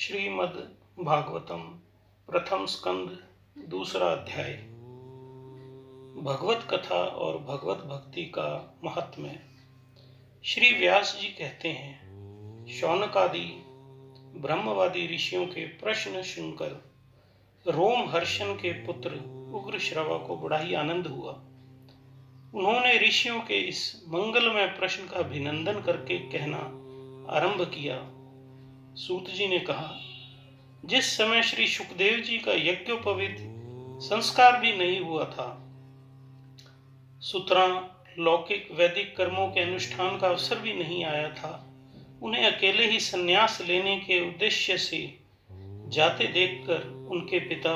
श्रीमद् भागवतम प्रथम स्कंद दूसरा अध्याय। भगवत कथा और भगवत भक्ति का महात्म्य। श्री व्यास जी कहते हैं, शौनकादि ब्रह्मवादी ऋषियों के प्रश्न सुनकर रोम हर्षण के पुत्र उग्र श्रवा को बड़ा ही आनंद हुआ। उन्होंने ऋषियों के इस मंगलमय प्रश्न का अभिनंदन करके कहना आरंभ किया। सूत जी ने कहा, जिस समय श्री सुखदेव जी का यज्ञोपवीत संस्कार भी नहीं हुआ था, सुतरां लौकिक वैदिक कर्मों के अनुष्ठान का अवसर भी नहीं आया था, उन्हें अकेले ही संन्यास लेने के उद्देश्य से जाते देखकर उनके पिता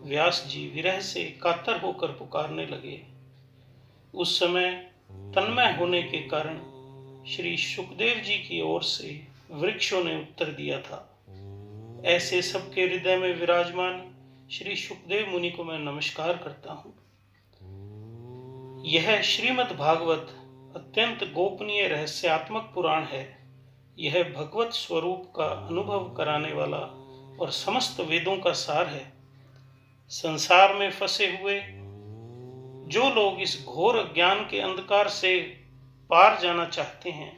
व्यास जी विरह से कातर होकर पुकारने लगे। उस समय तन्मय होने के कारण श्री सुखदेव जी की ओर से वृक्षों ने उत्तर दिया था। ऐसे सबके हृदय में विराजमान श्री सुखदेव मुनि को मैं नमस्कार करता हूँ। यह श्रीमद् भागवत अत्यंत गोपनीय रहस्यात्मक पुराण है। यह भगवत स्वरूप का अनुभव कराने वाला और समस्त वेदों का सार है। संसार में फंसे हुए जो लोग इस घोर अज्ञान के अंधकार से पार जाना चाहते हैं,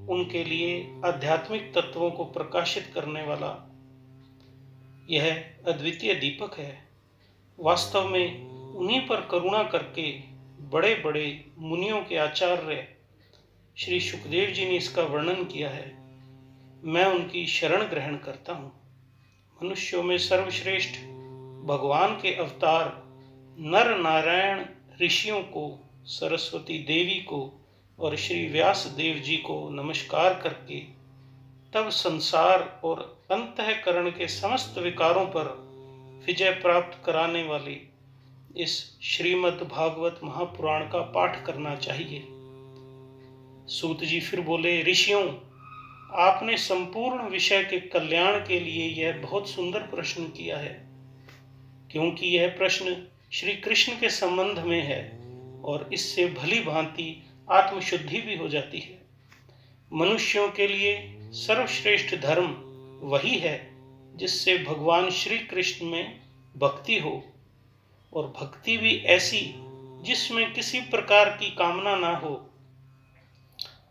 उनके लिए आध्यात्मिक तत्वों को प्रकाशित करने वाला यह अद्वितीय दीपक है। वास्तव में उन्हीं पर करुणा करके बड़े बड़े मुनियों के आचार्य श्री सुखदेव जी ने इसका वर्णन किया है। मैं उनकी शरण ग्रहण करता हूँ। मनुष्यों में सर्वश्रेष्ठ भगवान के अवतार नर नारायण ऋषियों को, सरस्वती देवी को और श्री व्यास देव जी को नमस्कार करके तब संसार और अंतःकरण के समस्त विकारों पर विजय प्राप्त कराने वाले इस श्रीमद् भागवत महापुराण का पाठ करना चाहिए। सूत जी फिर बोले, ऋषियों, आपने संपूर्ण विषय के कल्याण के लिए यह बहुत सुंदर प्रश्न किया है, क्योंकि यह प्रश्न श्री कृष्ण के संबंध में है और इससे भली भांति आत्मशुद्धि भी हो जाती है। मनुष्यों के लिए सर्वश्रेष्ठ धर्म वही है जिससे भगवान श्री कृष्ण में भक्ति हो, और भक्ति भी ऐसी जिसमें किसी प्रकार की कामना ना हो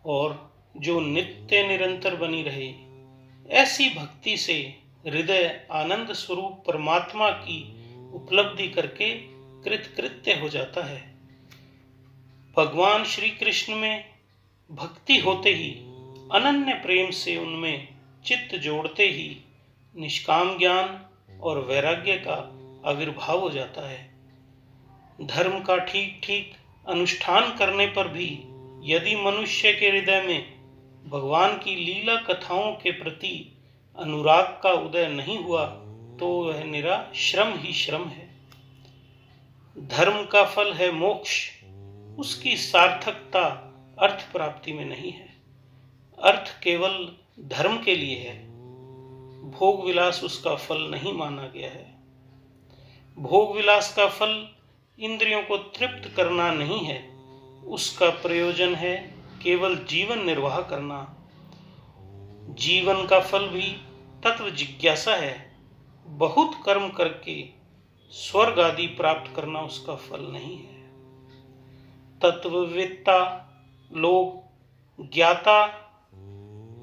और जो नित्य निरंतर बनी रहे। ऐसी भक्ति से हृदय आनंद स्वरूप परमात्मा की उपलब्धि करके कृतकृत्य हो जाता है। भगवान श्री कृष्ण में भक्ति होते ही, अनन्य प्रेम से उनमें चित्त जोड़ते ही निष्काम ज्ञान और वैराग्य का आविर्भाव हो जाता है। धर्म का ठीक ठीक अनुष्ठान करने पर भी यदि मनुष्य के हृदय में भगवान की लीला कथाओं के प्रति अनुराग का उदय नहीं हुआ तो वह निरा श्रम ही श्रम है। धर्म का फल है मोक्ष, उसकी सार्थकता अर्थ प्राप्ति में नहीं है। अर्थ केवल धर्म के लिए है, भोग विलास उसका फल नहीं माना गया है। भोग विलास का फल इंद्रियों को तृप्त करना नहीं है, उसका प्रयोजन है केवल जीवन निर्वाह करना। जीवन का फल भी तत्व जिज्ञासा है। बहुत कर्म करके स्वर्ग आदि प्राप्त करना उसका फल नहीं है। तत्ववेत्ता लोग ज्ञाता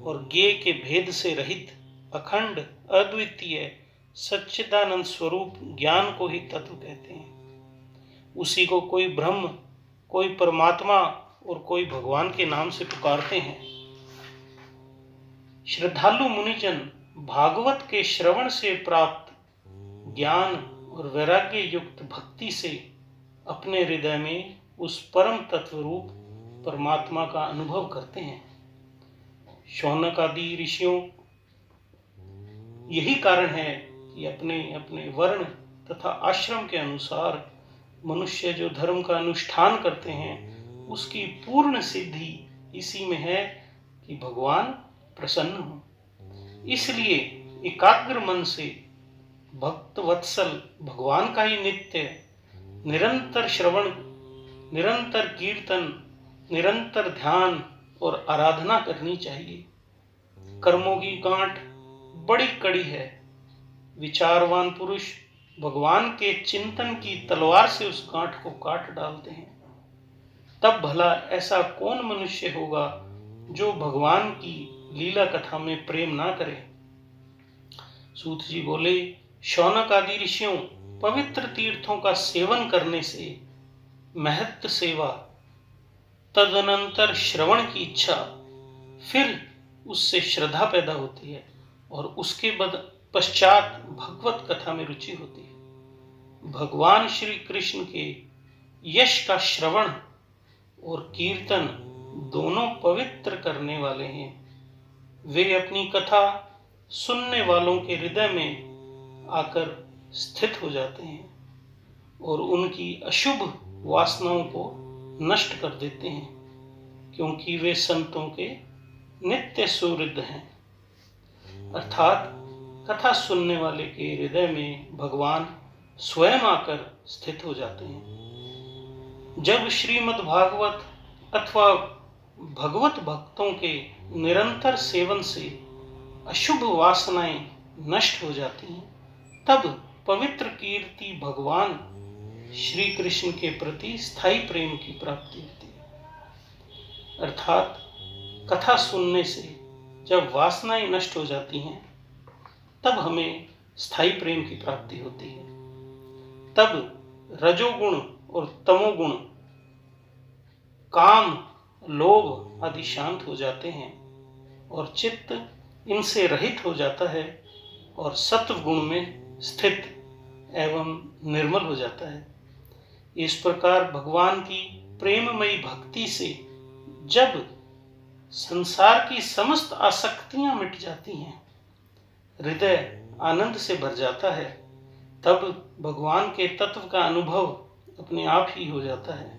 और ज्ञेय के भेद से रहित अखंड अद्वितीय सच्चिदानंद स्वरूप ज्ञान को ही तत्व कहते हैं। उसी को कोई ब्रह्म, कोई परमात्मा और कोई भगवान के नाम से पुकारते हैं। श्रद्धालु मुनिजन भागवत के श्रवण से प्राप्त ज्ञान और वैराग्य युक्त भक्ति से अपने हृदय में उस परम तत्व रूप परमात्मा का अनुभव करते हैं। शौनक आदि ऋषियों, यही कारण है कि अपने अपने वर्ण तथा आश्रम के अनुसार मनुष्य जो धर्म का अनुष्ठान करते हैं, उसकी पूर्ण सिद्धि इसी में है कि भगवान प्रसन्न हो। इसलिए एकाग्र मन से भक्त वत्सल भगवान का ही नित्य निरंतर श्रवण, निरंतर कीर्तन, निरंतर ध्यान और आराधना करनी चाहिए। कर्मों की गांठ बड़ी कड़ी है। विचारवान पुरुष भगवान के चिंतन की तलवार से उस गांठ को काट डालते हैं। तब भला ऐसा कौन मनुष्य होगा जो भगवान की लीला कथा में प्रेम ना करे। सूत जी बोले, शौनक आदि ऋषियों पवित्र तीर्थों का सेवन करने से महत्व सेवा, तदनंतर श्रवण की इच्छा, फिर उससे श्रद्धा पैदा होती है और उसके पश्चात भगवत कथा में रुचि होती है। भगवान श्री कृष्ण के यश का श्रवण और कीर्तन दोनों पवित्र करने वाले हैं। वे अपनी कथा सुनने वालों के हृदय में आकर स्थित हो जाते हैं और उनकी अशुभ वासनाओं को नष्ट कर देते हैं, क्योंकि वे संतों के नित्य सुहृद हैं। अर्थात कथा सुनने वाले के हृदय में भगवान स्वयं आकर स्थित हो जाते हैं। जब श्रीमद् भागवत अथवा भगवत भक्तों के निरंतर सेवन से अशुभ वासनाएं नष्ट हो जाती हैं, तब पवित्र कीर्ति भगवान श्री कृष्ण के प्रति स्थायी प्रेम की प्राप्ति होती है। अर्थात कथा सुनने से जब वासनाएं नष्ट हो जाती हैं, तब हमें स्थायी प्रेम की प्राप्ति होती है। तब रजोगुण और तमोगुण, काम, लोभ आदि शांत हो जाते हैं और चित्त इनसे रहित हो जाता है और सत्व गुण में स्थित एवं निर्मल हो जाता है। इस प्रकार भगवान की प्रेममयी भक्ति से जब संसार की समस्त आसक्तियां मिट जाती हैं, हृदय आनंद से भर जाता है, तब भगवान के तत्व का अनुभव अपने आप ही हो जाता है।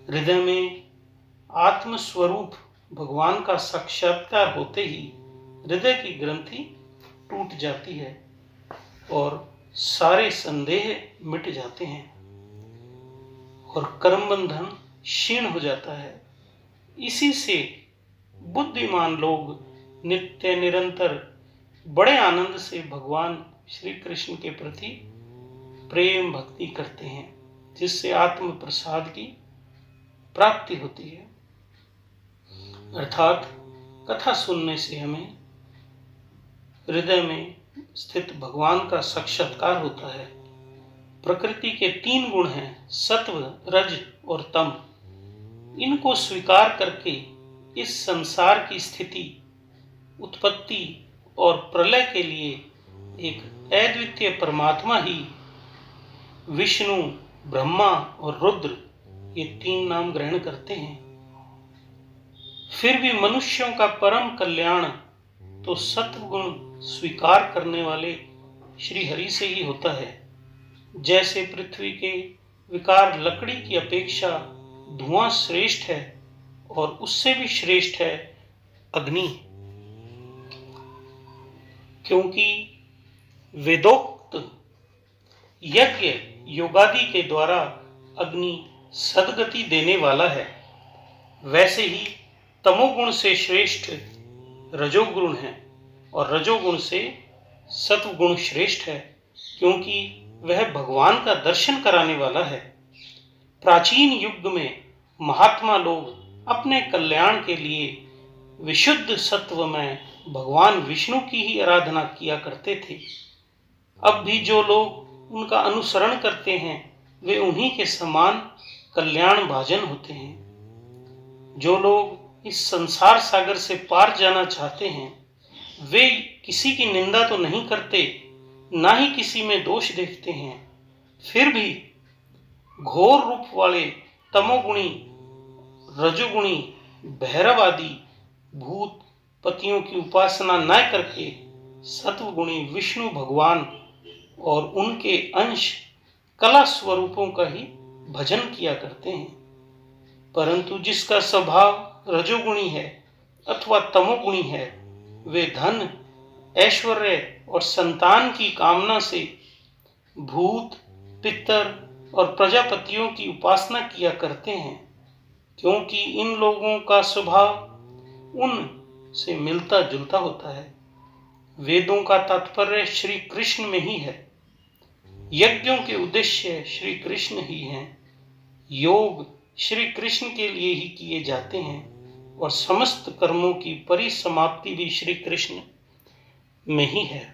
हृदय में आत्म स्वरूप भगवान का साक्षात्कार होते ही हृदय की ग्रंथि टूट जाती है और सारे संदेह मिट जाते हैं और कर्म बंधन क्षीण हो जाता है। इसी से बुद्धिमान लोग नित्य निरंतर बड़े आनंद से भगवान श्री कृष्ण के प्रति प्रेम भक्ति करते हैं, जिससे आत्म प्रसाद की प्राप्ति होती है। अर्थात कथा सुनने से हमें हृदय में स्थित भगवान का साक्षात्कार होता है। प्रकृति के 3 गुण हैं, सत्व, रज और तम। इनको स्वीकार करके इस संसार की स्थिति, उत्पत्ति और प्रलय के लिए एक अद्वितीय परमात्मा ही विष्णु, ब्रह्मा और रुद्र, ये 3 नाम ग्रहण करते हैं। फिर भी मनुष्यों का परम कल्याण तो सत्व गुण स्वीकार करने वाले श्री हरि से ही होता है। जैसे पृथ्वी के विकार लकड़ी की अपेक्षा धुआं श्रेष्ठ है और उससे भी श्रेष्ठ है अग्नि, क्योंकि वेदोक्त यज्ञ योगादि के द्वारा अग्नि सद्गति देने वाला है। वैसे ही तमोगुण से श्रेष्ठ रजोगुण है और रजोगुण से सत्वगुण श्रेष्ठ है, क्योंकि वह भगवान का दर्शन कराने वाला है। प्राचीन युग में महात्मा लोग अपने कल्याण के लिए विशुद्ध सत्व में भगवान विष्णु की ही आराधना किया करते थे। अब भी जो लोग उनका अनुसरण करते हैं, वे उन्हीं के समान कल्याण भाजन होते हैं। जो लोग इस संसार सागर से पार जाना चाहते हैं, वे किसी की निंदा तो नहीं करते, ना ही किसी में दोष देखते हैं। फिर भी घोर रूप वाले तमोगुणी, रजोगुणी, भैरव आदि भूत पतियों की उपासना न करके सत्वगुणी विष्णु भगवान और उनके अंश कला स्वरूपों का ही भजन किया करते हैं। परंतु जिसका स्वभाव रजोगुणी है अथवा तमोगुणी है, वे धन, ऐश्वर्य और संतान की कामना से भूत, पितर और प्रजापतियों की उपासना किया करते हैं, क्योंकि इन लोगों का स्वभाव उन से मिलता जुलता होता है। वेदों का तात्पर्य श्री कृष्ण में ही है। यज्ञों के उद्देश्य श्री कृष्ण ही हैं। योग श्री कृष्ण के लिए ही किए जाते हैं और समस्त कर्मों की परिसमाप्ति भी श्री कृष्ण में ही है।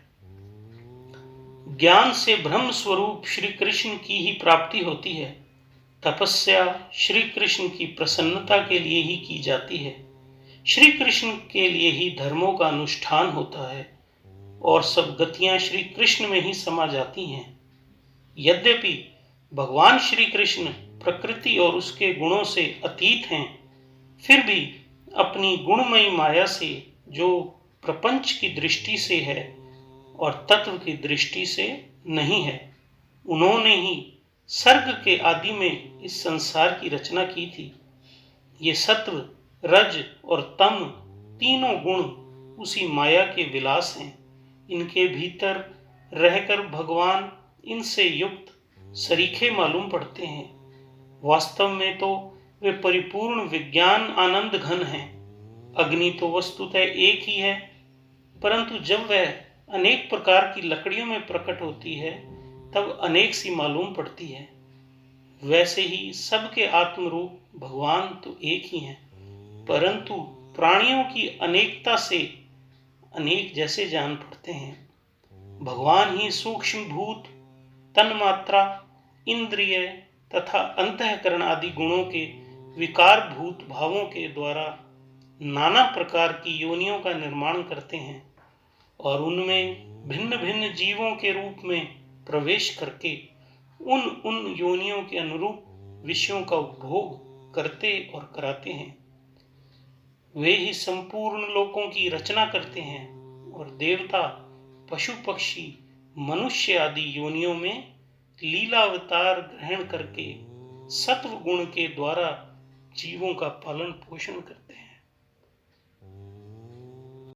ज्ञान से ब्रह्म स्वरूप श्री कृष्ण की ही प्राप्ति होती है। तपस्या श्री कृष्ण की प्रसन्नता के लिए ही की जाती है। श्री कृष्ण के लिए ही धर्मों का अनुष्ठान होता है और सब गतियां श्री कृष्ण में ही समा जाती हैं। यद्यपि भगवान श्री कृष्ण प्रकृति और उसके गुणों से अतीत हैं, फिर भी अपनी गुणमयी माया से, जो प्रपंच की दृष्टि से है और तत्व की दृष्टि से नहीं है, उन्होंने ही सर्ग के आदि में इस संसार की रचना की थी। ये सत्व, रज और तम तीनों गुण उसी माया के विलास हैं। इनके भीतर रहकर भगवान इनसे युक्त सरीखे मालूम पड़ते हैं। वास्तव में तो वे परिपूर्ण विज्ञान आनंद घन हैं। अग्नि तो वस्तुतः एक ही है, परंतु जब वह अनेक प्रकार की लकड़ियों में प्रकट होती है तब अनेक सी मालूम पड़ती है। वैसे ही सबके आत्मरूप भगवान तो एक ही हैं, परंतु प्राणियों की अनेकता से अनेक जैसे जान पड़ते हैं। भगवान ही सूक्ष्म भूत, तन्मात्रा, इंद्रिय तथा अंतःकरण आदि गुणों के विकार भूत भावों के द्वारा नाना प्रकार की योनियों का निर्माण करते हैं और उनमें भिन्न भिन्न जीवों के रूप में प्रवेश करके उन योनियों के अनुरूप विषयों का उपभोग करते और कराते हैं। वे ही संपूर्ण लोकों की रचना करते हैं और देवता, पशु पक्षी, मनुष्य आदि योनियों में लीलावतार ग्रहण करके सत्व गुण के द्वारा जीवों का पालन पोषण करते हैं।